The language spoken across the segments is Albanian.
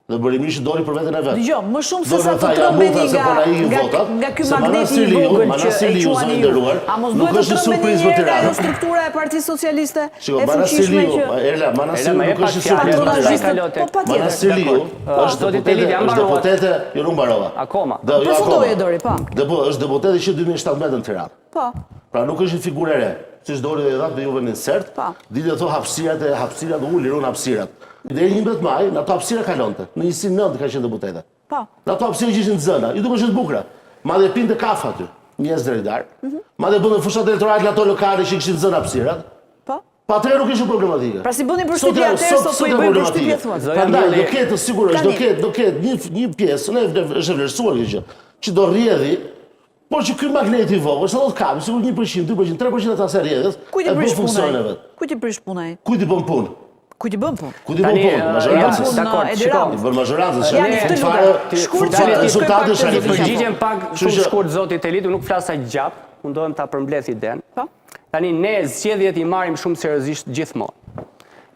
Dhe bërimisht doli për veten e vet. Dgjoj, më shumë se sa të trombeni nga ky magneti i vogël që e quani ju. A mos duhet të trombeni nga struktura e Partisë Socialiste e fuqishme që Manasiliu nuk është super Manasiliu është deputete, jo nuk mbarova. Akoma. Përfundoje Dori, po. Është deputete që 2017 në Tiranë. Po. Pra nuk është një figurë e re. Siç doli dhe dhatë dhe juve në insert, ditë thon hapësirat u lirun hapësirat. Deri 11 maj, në ato hapësira kalonte. Në 29 ka qenë deputete. Po. Në ato hapësira që ishin të zëna, ju duket të bukura. Madje pinte kafe aty, njerëz drejtar. Madje bënë fushat elektorale ato lokale që kishin zënë hapësirat. Po. Pa atëherë nuk ishte problematike. Pra si bëni përshtypje atëherë sot po i bëjmë përshtypje thuan. Prandaj do ketë sigurisht, do ketë një pjesë, është vlerësuar kjo gjë, që do rrjedhi. Por që ky magneti i vogël, sa do të kapi, sigur 1%, 2%, 3% ata se rrjedhës, e bën funksionin e vet. Kujt i prish punaj? Kujt i bën punë? Kujt i bën punë? Kujt i bën punë? Majorancës. Dakor, I bën majorancës. Shkurt rezultati është ai. Përgjigjem pak shumë shkurt zotit Elitu, nuk flas aq gjatë, mundohem ta përmbledh iden. Tani ne zgjedhjet i marrim shumë seriozisht gjithmonë.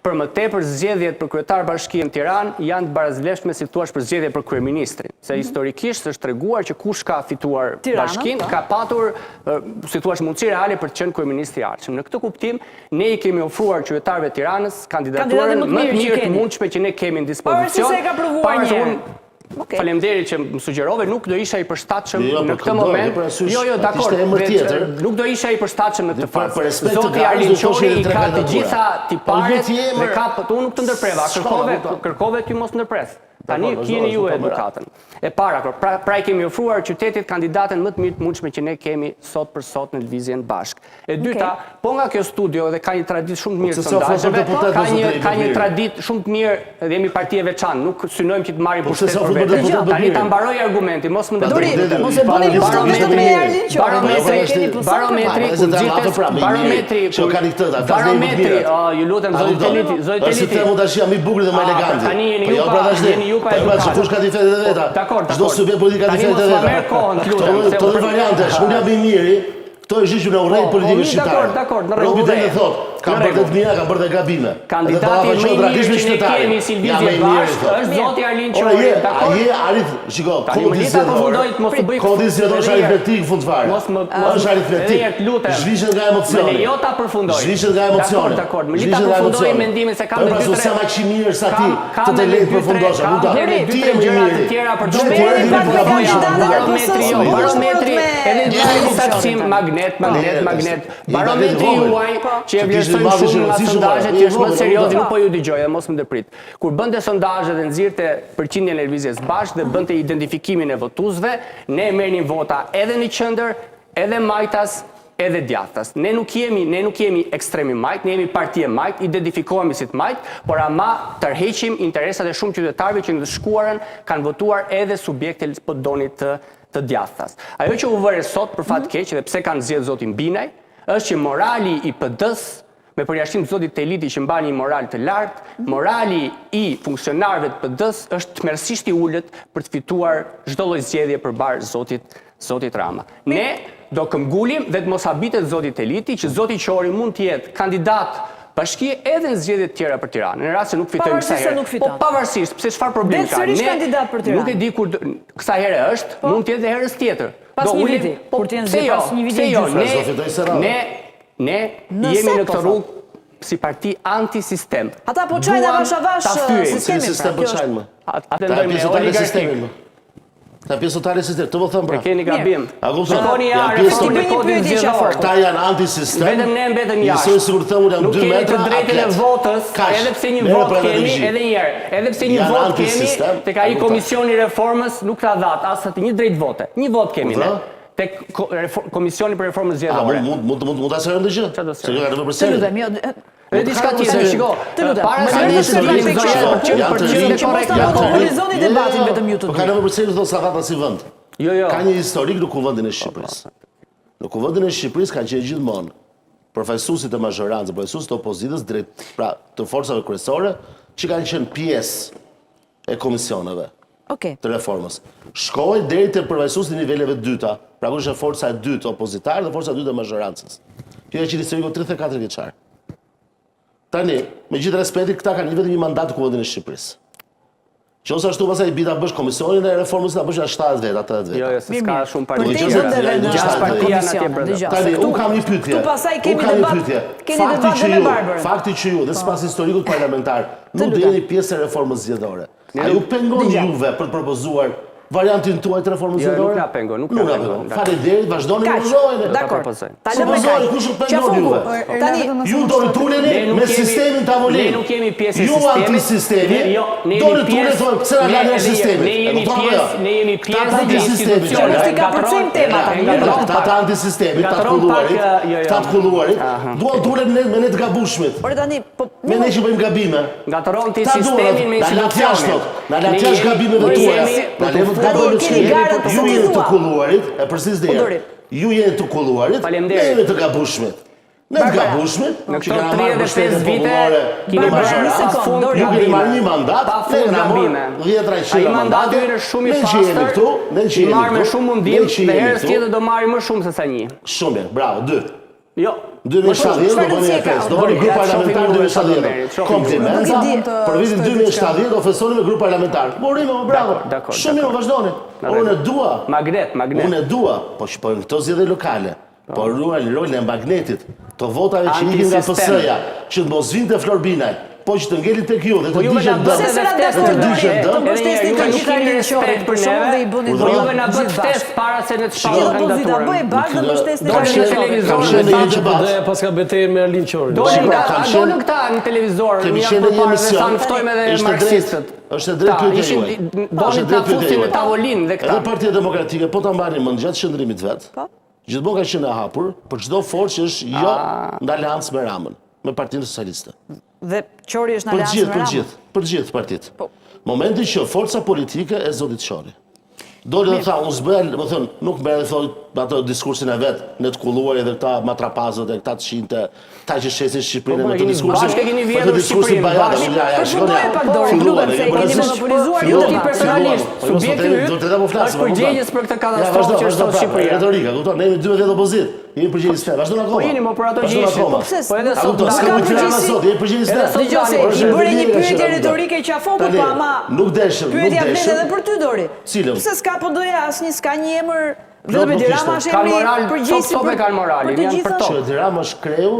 Për më tepër zgjedhjet për kryetar bashkie në Tiranë janë të barazvlefshme si thua për zgjedhjet për kryeministrin, se historikisht është treguar që kush ka fituar bashkinë ka patur si thua mundësi reale për të qenë kryeminist i ardhshëm. Në këtë kuptim ne i kemi ofruar qytetarëve të Tiranës kandidaturën më të mirë të mundshme që ne kemi në dispozicion. Pavarësisht se ka provuar një. Faleminderit që më sugjerove, nuk do isha i përshtatshëm në këtë moment. Jo, dakor. Nuk do isha i përshtatshëm në këtë fazë. Zoti Arlin Qori i ka të gjitha tiparet dhe ka unë nuk të ndërpreva. Kërkove ty mos ndërpres. Tani keni ju edukatën. E para, pra i kemi ofruar qytetit kandidatën më të mirë të mundshme që ne kemi sot për sot në lëvizjen bashk. E dyta, po nga kjo studio dhe ka një traditë shumë të mirë të sondazheve, ka një traditë shumë të mirë dhe jemi parti e veçantë, nuk synojmë që të marrim pushtet për vetë. Tani ta mbaroj argumenti, mos më ndërprerni. Mos e bëni luftë me Arlin Qori. Barometri, ju lutem zoti Teliti. Temu tash jam i bukur dhe më elegant. Tani jeni ju pa edukat. Kush ka difete dhe veta? Çdo subjekt politik ka difete dhe veta. Këto variante, unë jam i miri. Këto është gjë që në urrejt politikën shqiptare. Dakor, në Robi rregull. dhe thot, kam bërë të mira, kam bërë të gabime. Kandidati më i mirë që ne kemi si lëvizje bashkë është zoti Arlin Qori. Je arit, shiko, kodi zgjedhor është aritmetik fund fare. Është aritmetik. Zhvishet nga emocioni. Me lejo ta përfundoj. Zhvishet nga emocioni. Dakor, më lejo ta përfundoj mendimin se kam 2-3. Sa më këshi mirë sa ti, të të lejtë përfundosh. Ti e gjëra të tjera për të barometri, edhe saksim magnet. Barometri juaj që e vlerësojmë shumë nga sondazhet që është më seriozi, nuk po ju dëgjoj, mos më ndërprit. Kur bënte sondazhe dhe nxirrte përqindjen e lëvizjes bashkë dhe bënte identifikimin e votuesve, ne merrnim vota edhe në qendër, edhe majtas, edhe djathtas. Ne nuk jemi ekstremi majt, ne jemi parti e majt, identifikohemi si të majt, por ama tërheqim interesat e shumë qytetarëve që në të shkuarën kanë votuar edhe subjekte po donit të djathtas. Ajo që u vëre sot për fat keq dhe pse kanë zgjedhur zotin Binaj, është që morali i PD-s, me përjashtim të zotit Teliti që mban një moral të lartë, morali i funksionarëve të PD-s është tmerrsisht i ulët për të fituar çdo lloj zgjedhje përbar zotit Rama. Ne do këmbgulim dhe të mos habitet zoti Teliti që zoti Qori mund të jetë kandidat bashkie edhe në zgjedhjet tjera për Tiranë. Në rast se nuk fitojmë kësaj herë. Po pavarësisht, pse çfarë problemi ka? Ne kandidat për Tiranë. Nuk e di kur kësaj herë është, mund të jetë edhe herës tjetër. Pas një viti, kur të jenë zgjedhje pas një viti gjysmë. Ne jemi në këtë rrugë si parti anti-sistem. Ata po çajnë avash sistemin. Sistem po çajnë më. Atë ndojmë oligarkin. Ta pjesëtare sistem, të po thëmë pra. Keni gabim. Shikoni reformën e kodit zgjedhor. Këta janë anti-sistem. Vetëm ne mbetëm jashtë. Nuk kemi të drejtën e votës, edhe pse një vot kemi, edhe një herë. Edhe pse një vot kemi, tek ai komisioni reformës nuk ta dhat as atë një drejt vote. Një vot kemi ne. Tek komisioni për reformën zgjedhore. Mund ta sërën të gjë? Se ka të vëpër sërën. Edhe diçka tjetër, shiko. Para se të dimë mobilizoni debatin vetëm ju të dy. Po ka nevojë për sërën thon sa data si vend. Jo. Ka një historik në kuvendin e Shqipërisë. Në kuvendin e Shqipërisë kanë qenë gjithmonë përfaqësuesit e mazhorancës, përfaqësuesit të opozitës drejt të forcave kryesore që kanë qenë pjesë e komisioneve të reformës. Shkojnë deri te përfaqësuesit e niveleve të dyta, pra kush është forca e dytë opozitare dhe forca e dytë e mazhorancës. Kjo është historiku 34 vjeçar. Tani, me gjithë respektin, këta kanë vetëm një mandat të kuvendit të Shqipërisë. Që ose ashtu pasaj bita bësh komisionin e reformës ta bësh 70 vet, 80 vet. Jo, se s'ka shumë parti. Për te gjendeve në 6 partia në atje brenda. Tani, unë kam një pyetje. Tu pasaj kemi debat me Barberën. Fakti që ju, dhe sipas historikut parlamentar, nuk do jeni pjesë e reformës zgjedhore. A ju pengon juve për të propozuar variantin tuaj të reformës zgjedhore? Nuk na pengon, nuk na pengon. Faleminderit, vazhdoni me vazhdojnë. Dakor. Supozoj, kush u pengon juve? Ju do të tuleni me sistemin tavolinë. Ne nuk jemi pjesë e Ju antisistemi. Do të tuleni thonë pse na lani sistemi. Ne jemi pjesë e institucionit. Nuk ka përcim tema ta antisistemi, ta të kulluarit. Duan tulen me ne të gabueshmit. Por tani, me ne që bëjmë gabime. Gatëron ti sistemin me institucionin. Na latjash gabimeve tuaja. Ju jeni të kulluarit, e përsis dhe jerë, ju jeni të kulluarit, ne jemi të gabueshmit. Ne të gabueshmit, në këto 35 vite, kini bërë afund ju keni marrë një mandat, ne nga morë 10-11 mandate, ne që jemi këtu, i marrë me shumë mundim, dhe herës tjetër do marrë më shumë se sa një. Shumë mirë, bravo, 2. Jo. 2070 do bëni e 5, do bëni grup parlamentar 2070. Komplimenta, për vitin 2070 ofesoni me grup parlamentar. Morimo, bravo. Shumë mirë, vazhdoni. Unë e dua. Magnet. Unë e dua, po shpojnë këto zgjedhje lokale. Po rolin e magnetit, të votave që ikin nga PS-ja, që të mos vinte Florbinaj, po që të ngelit tek ju dhe të digjen dëm. Të mbështesni të qytetarët e Qorit për shkak dhe i bëni Po juve na bët test para se ne të shpallojmë kandidaturën. Bëj bashkë të mbështesni Dhe paska betejë me Arlin Qorin. Dolën këta në televizor, janë përpara dhe sa ftojmë edhe marksistët. Është drejt pyetja juaj. Donin ta fusin në tavolinë dhe këta. Edhe Partia Demokratike po ta mbani mend gjatë qëndrimit vet. Gjithmonë ka qenë e hapur për çdo forcë që është jo në aleancë me Ramën, me Partinë Socialiste. Dhe Qori është në aleancë me Ramën. Për gjithë partitë. Momenti që forca politike e zotit Qori doli dhe tha, unë zbëjë, më thënë, nuk më edhe thoi ato diskursin e vetë, në të kulluar edhe këta matrapazët e këta të shinte, ta që shesin Shqipërinë me të diskursin. Bashkë keni vjedhur Shqipërinë. Përfundoje pak Dori, lutem se keni monopolizuar ju ti personalisht, subjekti yt është përgjegjës për këtë katastrofë që është sot Shqipëria. Retorika, kupton, ne jemi 12 opozit, jemi përgjegjës fe, vazhdon akoma. Po jeni më për ato gjëshi. Po edhe sot s'ka përgjegjësi sot, jemi përgjegjës fe. Dëgjoj, i bëre një pyetje retorike qafokut, po ama nuk deshëm, pyetja vlen edhe për ty Dori. Cilën? Pse s'ka po doja asnjë, s'ka një emër, vetëm Dirama është emri përgjegjësi për kanë moralin, janë për to. Dirama është kreu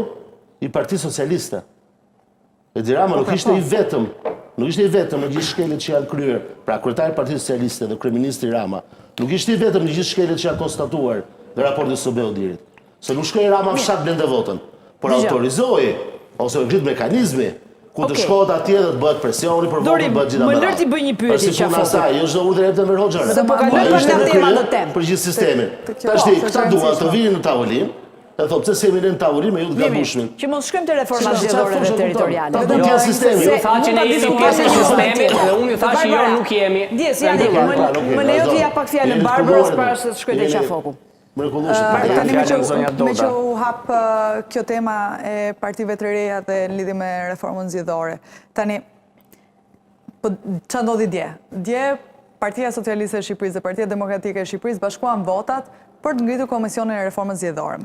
i Partisë Socialiste. E Dirama nuk ishte i vetëm, nuk ishte i vetëm në gjithë shkeljet që janë kryer, pra kryetari i Partisë Socialiste dhe kryeministri Rama, nuk ishte i vetëm në gjithë shkeljet që janë konstatuar në raportin Sobeodirit. Se nuk shkoi Rama fshat blende votën, por autorizoi ose ngrit mekanizmi ku të shkohet atje dhe të bëhet presioni për votën, bëhet gjithë. Më lër ti bëj një pyetje qafokut. Është puna saj, është urdhër e Enver Hoxhës. Se po kaloj pas nga tema në temë. Për gjithë sistemin. Tash këta duan të vinë në tavolinë. E thotë pse s'jemi në tavolinë me ju të gabueshmin. Që mos shkojmë te reforma zgjedhore dhe territoriale. Do të kenë sistemi. Ju tha që ne jemi pjesë e sistemit dhe unë ju thash që jo nuk jemi. Ndjes janë më lejo të jap pak fjalën Barbarës para se të shkoj te qafoku. Tani me që u hap kjo tema e partive të reja dhe në lidhje me reformën zgjedhore. Tani, ç'a ndodhi dje? Dje Partia Socialiste e Shqipërisë dhe Partia Demokratike e Shqipërisë bashkuan votat për të ngritur Komisionin e Reformës Zgjedhore.